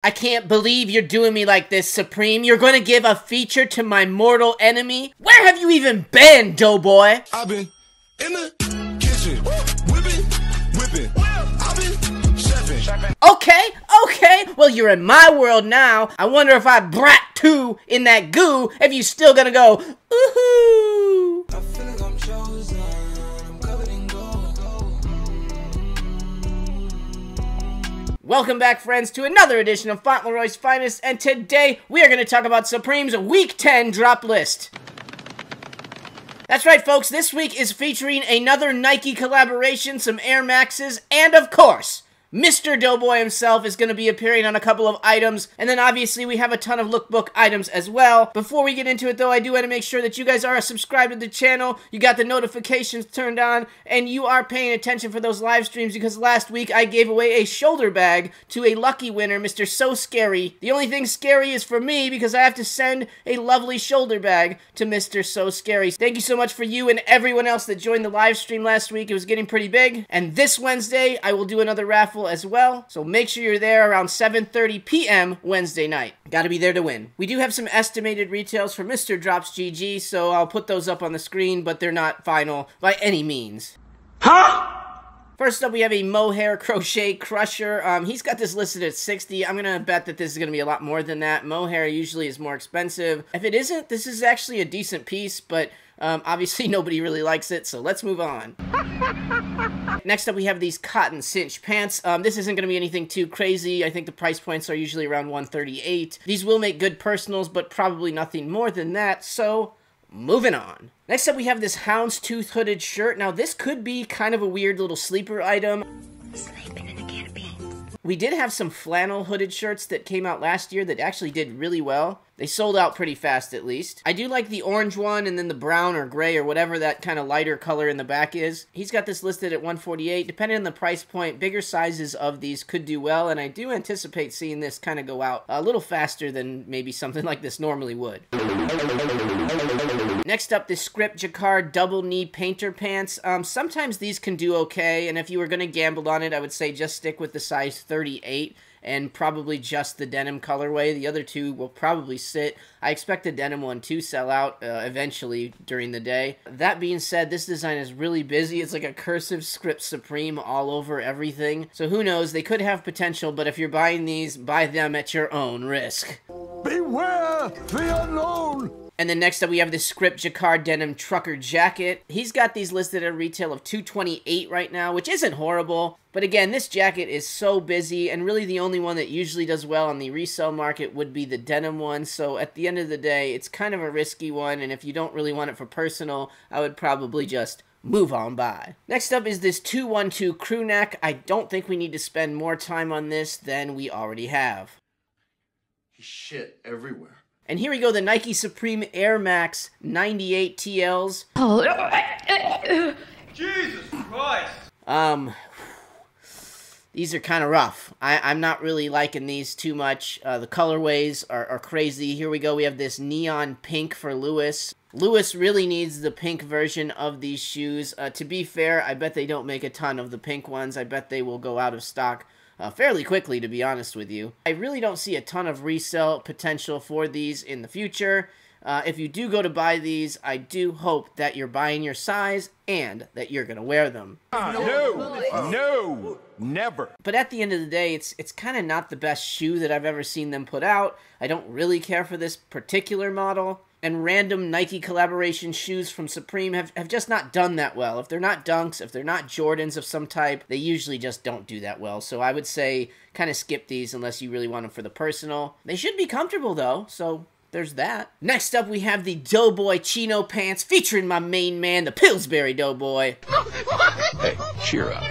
I can't believe you're doing me like this, Supreme. You're gonna give a feature to my mortal enemy? Where have you even been, Doughboy? I've been in the kitchen, whipping. I've been chefing. Okay. Well, you're in my world now. I wonder if I brat two in that goo, if you still gonna go, ooh-hoo. I feel like I'm chosen. I'm covered in gold. Welcome back, friends, to another edition of Fauntleroy's Finest, and today we are going to talk about Supreme's Week 10 drop list. That's right, folks, this week is featuring another Nike collaboration, some Air Maxes, and of course, Mr. Doughboy himself is going to be appearing on a couple of items, and then obviously we have a ton of lookbook items as well. Before we get into it though, I do want to make sure that you guys are subscribed to the channel, you got the notifications turned on, and you are paying attention for those live streams, because last week I gave away a shoulder bag to a lucky winner, Mr. So Scary. The only thing scary is for me, because I have to send a lovely shoulder bag to Mr. So Scary. Thank you so much for you and everyone else that joined the live stream last week. It was getting pretty big, and this Wednesday I will do another raffle as well, so make sure you're there around 7:30 p.m. Wednesday night. Gotta be there to win. We do have some estimated retails for Mr. Drops GG, so I'll put those up on the screen, but they're not final by any means. Huh? First up, we have a Mohair Crochet Crusher. He's got this listed at 60. I'm gonna bet that this is gonna be a lot more than that. Mohair usually is more expensive. If it isn't, this is actually a decent piece, but obviously nobody really likes it, so let's move on. Next up, we have these cotton cinch pants. This isn't going to be anything too crazy. I think the price points are usually around $138. These will make good personals, but probably nothing more than that, so moving on. Next up, we have this houndstooth hooded shirt. Now, this could be kind of a weird little sleeper item. Sleeping in a can of beans. We did have some flannel hooded shirts that came out last year that actually did really well. They sold out pretty fast, at least. I do like the orange one, and then the brown or gray or whatever that kind of lighter color in the back is. He's got this listed at $148. Depending on the price point, bigger sizes of these could do well, and I do anticipate seeing this kind of go out a little faster than maybe something like this normally would. Next up, this script Jacquard double knee painter pants. Sometimes these can do okay, and if you were going to gamble on it, I would say just stick with the size 38. And probably just the denim colorway. The other two will probably sit. I expect the denim one to sell out eventually during the day. That being said, this design is really busy. It's like a cursive script Supreme all over everything. So who knows, they could have potential, but if you're buying these, buy them at your own risk. Beware the unknown. And then next up, we have this script Jacquard denim trucker jacket. He's got these listed at a retail of $228 right now, which isn't horrible. But again, this jacket is so busy, and really the only one that usually does well on the resale market would be the denim one. So at the end of the day, it's kind of a risky one, and if you don't really want it for personal, I would probably just move on by. Next up is this 212 crew neck. I don't think we need to spend more time on this than we already have. He's shit everywhere. And here we go, the Nike Supreme Air Max 98 TLs. Jesus Christ! These are kind of rough. I'm not really liking these too much. The colorways are crazy. Here we go, we have this neon pink for Lewis. Lewis really needs the pink version of these shoes. To be fair, I bet they don't make a ton of the pink ones. I bet they will go out of stock fairly quickly, to be honest with you. I really don't see a ton of resale potential for these in the future. If you do go to buy these, I do hope that you're buying your size and that you're gonna wear them. No, never. But at the end of the day, it's kind of not the best shoe that I've ever seen them put out. I don't really care for this particular model. And random Nike collaboration shoes from Supreme have just not done that well. If they're not Dunks, if they're not Jordans of some type, they usually just don't do that well. So I would say kind of skip these unless you really want them for the personal. They should be comfortable though, so there's that. Next up, we have the Doughboy chino pants featuring my main man, the Pillsbury Doughboy. Hey, cheer up.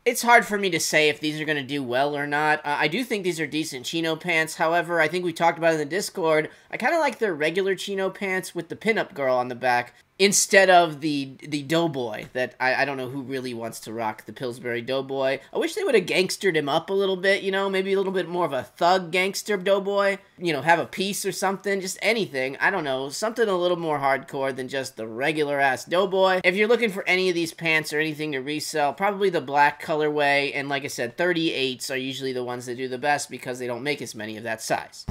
It's hard for me to say if these are going to do well or not. I do think these are decent chino pants. However, I think we talked about it in the Discord. I kind of like their regular chino pants with the pinup girl on the back instead of the Doughboy that I don't know who really wants to rock the Pillsbury Doughboy. I wish they would have gangstered him up a little bit, you know, maybe a little bit more of a thug gangster Doughboy, you know, have a piece or something, just anything, I don't know, something a little more hardcore than just the regular ass Doughboy. If you're looking for any of these pants or anything to resell, probably the black colorway, and like I said, 38s are usually the ones that do the best because they don't make as many of that size.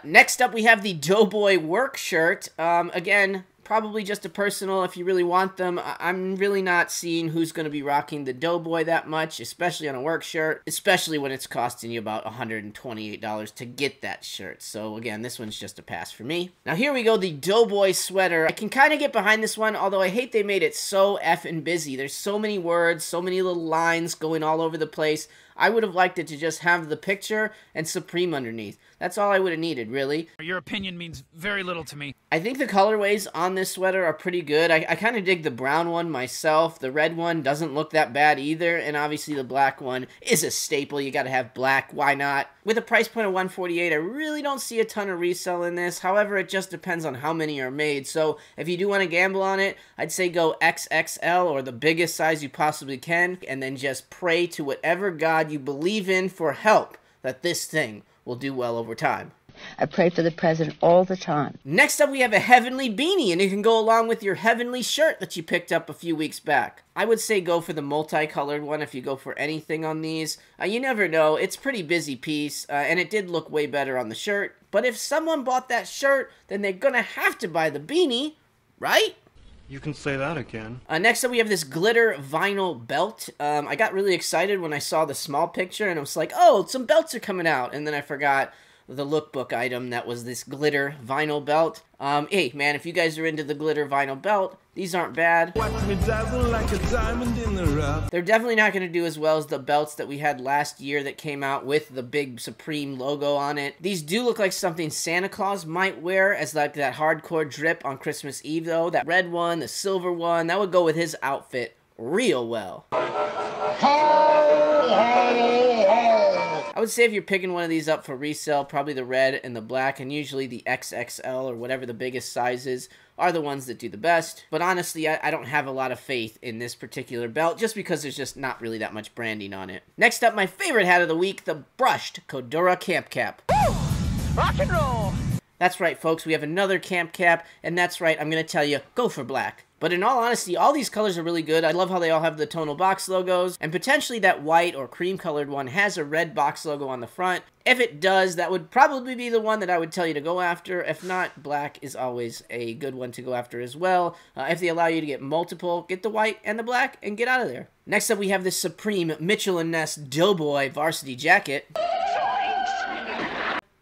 Next up, we have the Doughboy work shirt. Again, probably just a personal if you really want them. I'm really not seeing who's going to be rocking the Doughboy that much, especially on a work shirt, especially when it's costing you about $128 to get that shirt. So again, this one's just a pass for me. Now here we go, the Doughboy Sweater. I can kind of get behind this one, although I hate they made it so effing busy. There's so many words, so many little lines going all over the place. I would have liked it to just have the picture and Supreme underneath. That's all I would have needed, really. Your opinion means very little to me. I think the colorways on this sweater are pretty good. I kind of dig the brown one myself. The red one doesn't look that bad either, and obviously the black one is a staple. You gotta have black, why not? With a price point of $148, I really don't see a ton of resale in this. However, it just depends on how many are made. So if you do want to gamble on it, I'd say go XXL or the biggest size you possibly can, and then just pray to whatever God you believe in for help that this thing will do well over time. I pray for the president all the time. Next up, we have a heavenly beanie, and it can go along with your heavenly shirt that you picked up a few weeks back. I would say go for the multicolored one if you go for anything on these. You never know. It's a pretty busy piece, and it did look way better on the shirt. But if someone bought that shirt, then they're gonna have to buy the beanie, right? You can say that again. Next up, we have this glitter vinyl belt. I got really excited when I saw the small picture, and I was like, oh, some belts are coming out. And then I forgot the lookbook item that was this glitter vinyl belt. Hey, man, if you guys are into the glitter vinyl belt, these aren't bad. Watch me dazzle like a diamond in the rough. They're definitely not going to do as well as the belts that we had last year that came out with the big Supreme logo on it. These do look like something Santa Claus might wear as like that hardcore drip on Christmas Eve, though. That red one, the silver one, that would go with his outfit real well. I would say if you're picking one of these up for resale, probably the red and the black, and usually the XXL or whatever the biggest size is are the ones that do the best. But honestly, I don't have a lot of faith in this particular belt just because there's just not really that much branding on it. Next up, my favorite hat of the week, the brushed Codura camp cap. Woo! Rock and roll! That's right, folks, we have another camp cap, and that's right, I'm going to tell you, go for black. But in all honesty, all these colors are really good. I love how they all have the tonal box logos, and potentially that white or cream colored one has a red box logo on the front. If it does, that would probably be the one that I would tell you to go after. If not, black is always a good one to go after as well. If they allow you to get multiple, get the white and the black and get out of there. Next up, we have this Supreme Mitchell & Ness Doughboy Varsity Jacket.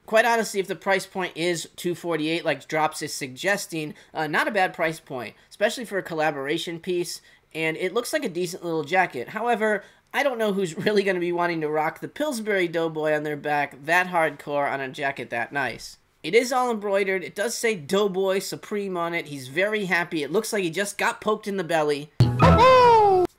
Quite honestly, if the price point is $248, like Drops is suggesting, not a bad price point, especially for a collaboration piece, and it looks like a decent little jacket. However, I don't know who's really going to be wanting to rock the Pillsbury Doughboy on their back that hardcore on a jacket that nice. It is all embroidered. It does say Doughboy Supreme on it. He's very happy. It looks like he just got poked in the belly.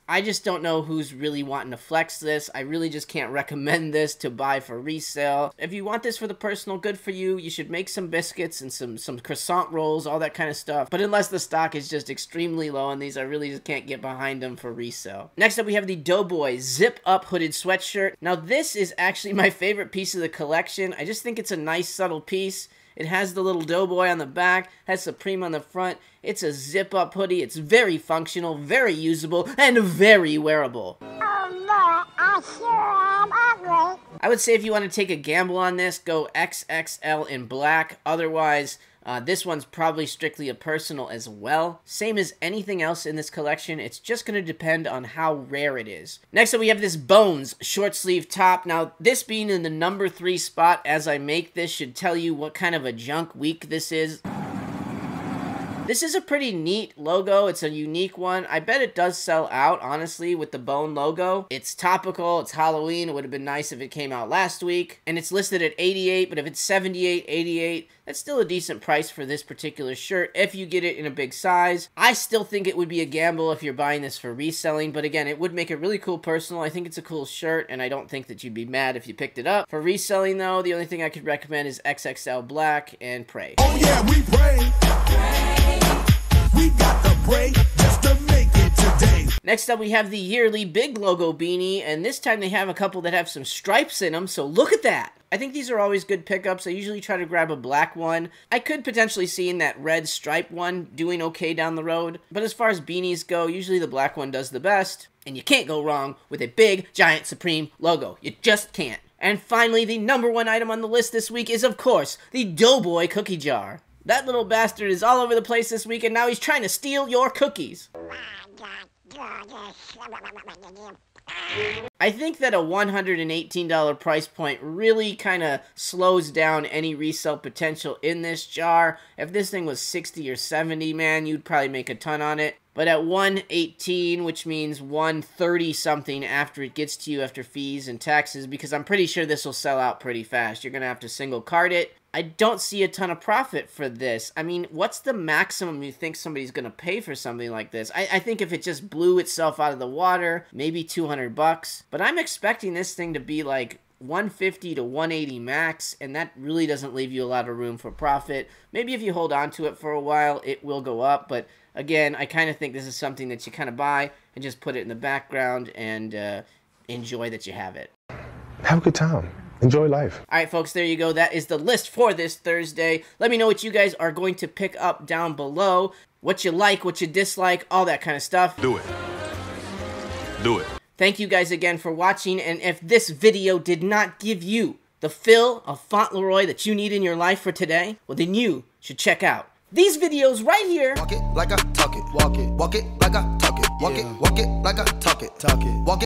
I just don't know who's really wanting to flex this. I really just can't recommend this to buy for resale. If you want this for the personal, good for you. You should make some biscuits and some croissant rolls, all that kind of stuff. But unless the stock is just extremely low on these, I really just can't get behind them for resale. Next up, we have the Doughboy Zip Up Hooded Sweatshirt. Now, this is actually my favorite piece of the collection. I just think it's a nice, subtle piece. It has the little Doughboy on the back, has Supreme on the front. It's a zip-up hoodie. It's very functional, very usable, and very wearable. Oh, Lord, I sure am ugly. I would say if you want to take a gamble on this, go XXL in black. Otherwise, this one's probably strictly a personal as well. Same as anything else in this collection, it's just going to depend on how rare it is. Next up, we have this Bones short sleeve top. Now, this being in the number 3 spot as I make this should tell you what kind of a junk week this is. This is a pretty neat logo. It's a unique one. I bet it does sell out, honestly, with the Bone logo. It's topical. It's Halloween. It would have been nice if it came out last week. And it's listed at $88, but if it's $78, $88, that's still a decent price for this particular shirt if you get it in a big size. I still think it would be a gamble if you're buying this for reselling, but again, it would make it really cool personal. I think it's a cool shirt, and I don't think that you'd be mad if you picked it up. For reselling, though, the only thing I could recommend is XXL black and pray. Oh yeah, we pray. We got the break just to make it today. Next up, we have the yearly big logo beanie, and this time they have a couple that have some stripes in them, so look at that! I think these are always good pickups. I usually try to grab a black one. I could potentially see in that red stripe one doing okay down the road, but as far as beanies go, usually the black one does the best, and you can't go wrong with a big, giant Supreme logo. You just can't. And finally, the #1 item on the list this week is, of course, the Doughboy Cookie Jar. That little bastard is all over the place this week, and now he's trying to steal your cookies. I think that a $118 price point really kind of slows down any resale potential in this jar. If this thing was $60 or $70, man, you'd probably make a ton on it. But at $118, which means $130 something after it gets to you after fees and taxes, because I'm pretty sure this will sell out pretty fast. You're going to have to single card it. I don't see a ton of profit for this. I mean, what's the maximum you think somebody's going to pay for something like this? I think if it just blew itself out of the water, maybe $200. But I'm expecting this thing to be like $150 to $180 max, and that really doesn't leave you a lot of room for profit. Maybe if you hold on to it for a while, it will go up, but again, I kind of think this is something that you kind of buy and just put it in the background and enjoy that you have it. Have a good time. Enjoy life. Alright folks, there you go. That is the list for this Thursday. Let me know what you guys are going to pick up down below. What you like, what you dislike, all that kind of stuff. Do it. Do it. Thank you guys again for watching, and if this video did not give you the fill of Fauntleroy that you need in your life for today, well then you should check out these videos right here. Walk it like I talk it. Walk it. Walk it like I talk it. Walk it. Walk it like I talk it. Talk it. Walk it.